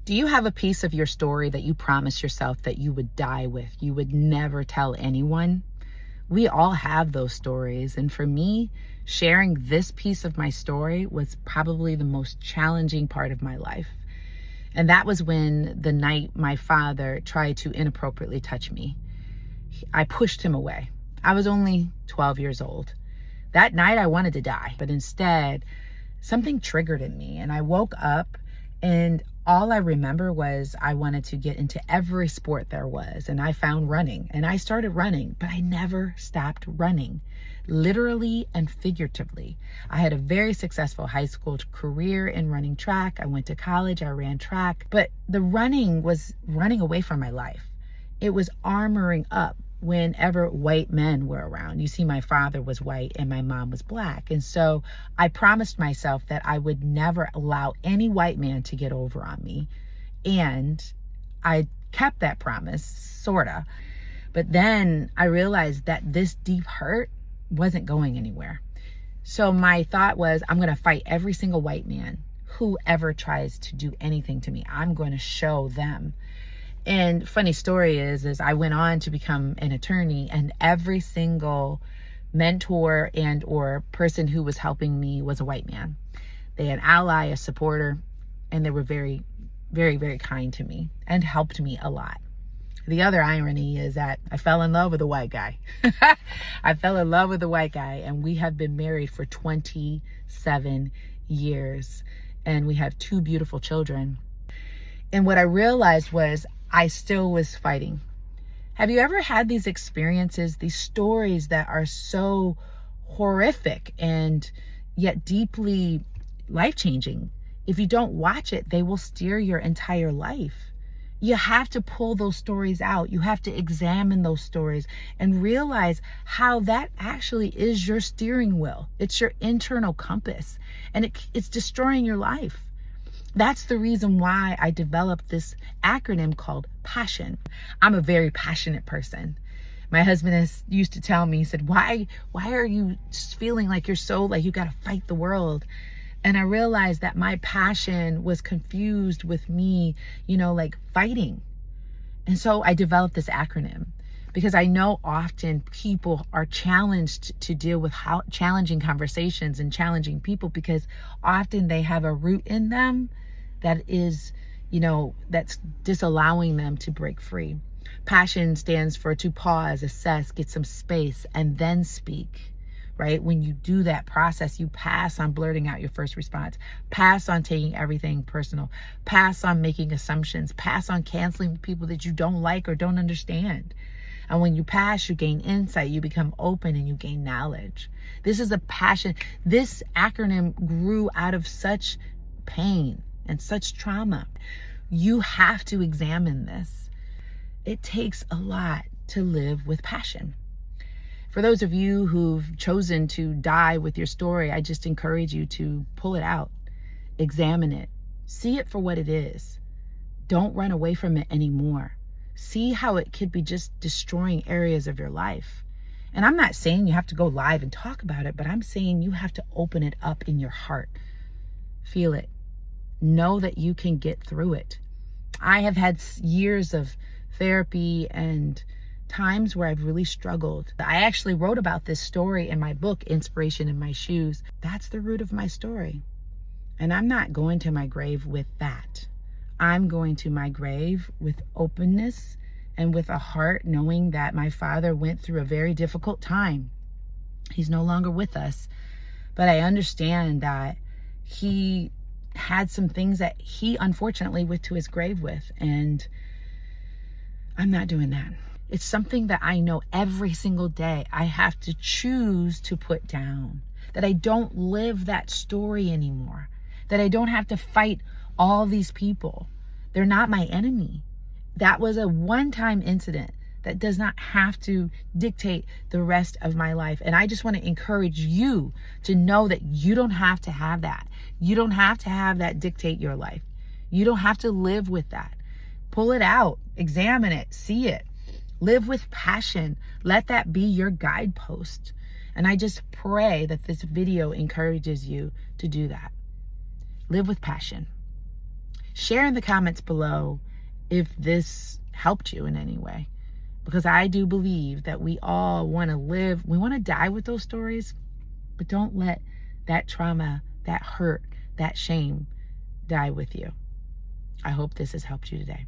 Do you have a piece of your story that you promised yourself that you would die with? You would never tell anyone? We all have those stories. And for me, sharing this piece of my story was probably the most challenging part of my life. And that was when the night my father tried to inappropriately touch me. I pushed him away. I was only 12 years old. That night I wanted to die, but instead something triggered in me, and I woke up, and all I remember was I wanted to get into every sport there was, and I found running, and I started running, but I never stopped running, literally and figuratively. I had a very successful high school career in running track. I went to college, I ran track, but the running was running away from my life. It was armoring up whenever white men were around. You see, my father was white and my mom was black. And so I promised myself that I would never allow any white man to get over on me. And I kept that promise, sorta. But then I realized that this deep hurt wasn't going anywhere. So my thought was, I'm going to fight every single white man who ever tries to do anything to me. I'm going to show them. And funny story is I went on to become an attorney, and every single mentor and or person who was helping me was a white man. They had an ally, a supporter, and they were very, very, very kind to me and helped me a lot. The other irony is that I fell in love with a white guy. I fell in love with a white guy, and we have been married for 27 years, and we have 2 beautiful children. And what I realized was I still was fighting. Have you ever had these experiences, these stories that are so horrific and yet deeply life-changing? If you don't watch it, they will steer your entire life. You have to pull those stories out. You have to examine those stories and realize how that actually is your steering wheel. It's your internal compass, and it's destroying your life. That's the reason why I developed this acronym called PASSION. I'm a very passionate person. My husband used to tell me, he said, why are you feeling like you're so, like you got to fight the world? And I realized that my passion was confused with me, like fighting. And so I developed this acronym because I know often people are challenged to deal with challenging conversations and challenging people because often they have a root in them that is, that's disallowing them to break free. Passion stands for to pause, assess, get some space, and then speak, right? When you do that process, you pass on blurting out your first response, pass on taking everything personal, pass on making assumptions, pass on canceling people that you don't like or don't understand. And when you pass, you gain insight, you become open, and you gain knowledge. This is a passion. This acronym grew out of such pain and such trauma. You have to examine this. It takes a lot to live with passion. For those of you who've chosen to die with your story, I just encourage you to pull it out, examine it, see it for what it is. Don't run away from it anymore. See how it could be just destroying areas of your life. And I'm not saying you have to go live and talk about it, but I'm saying you have to open it up in your heart. Feel it. Know that you can get through it. I have had years of therapy and times where I've really struggled. I actually wrote about this story in my book, Inspiration in My Shoes. That's the root of my story. And I'm not going to my grave with that. I'm going to my grave with openness and with a heart knowing that my father went through a very difficult time. He's no longer with us, but I understand that he had some things that he unfortunately went to his grave with, and I'm not doing that. It's something that I know every single day I have to choose to put down, that I don't live that story anymore, that I don't have to fight all these people. They're not my enemy. That was a one-time incident that does not have to dictate the rest of my life. And I just want to encourage you to know that you don't have to have that. You don't have to have that dictate your life. You don't have to live with that. Pull it out, examine it, see it. Live with passion. Let that be your guidepost. And I just pray that this video encourages you to do that. Live with passion. Share in the comments below if this helped you in any way, because I do believe that we all want to live, we want to die with those stories, but don't let that trauma, that hurt, that shame die with you. I hope this has helped you today.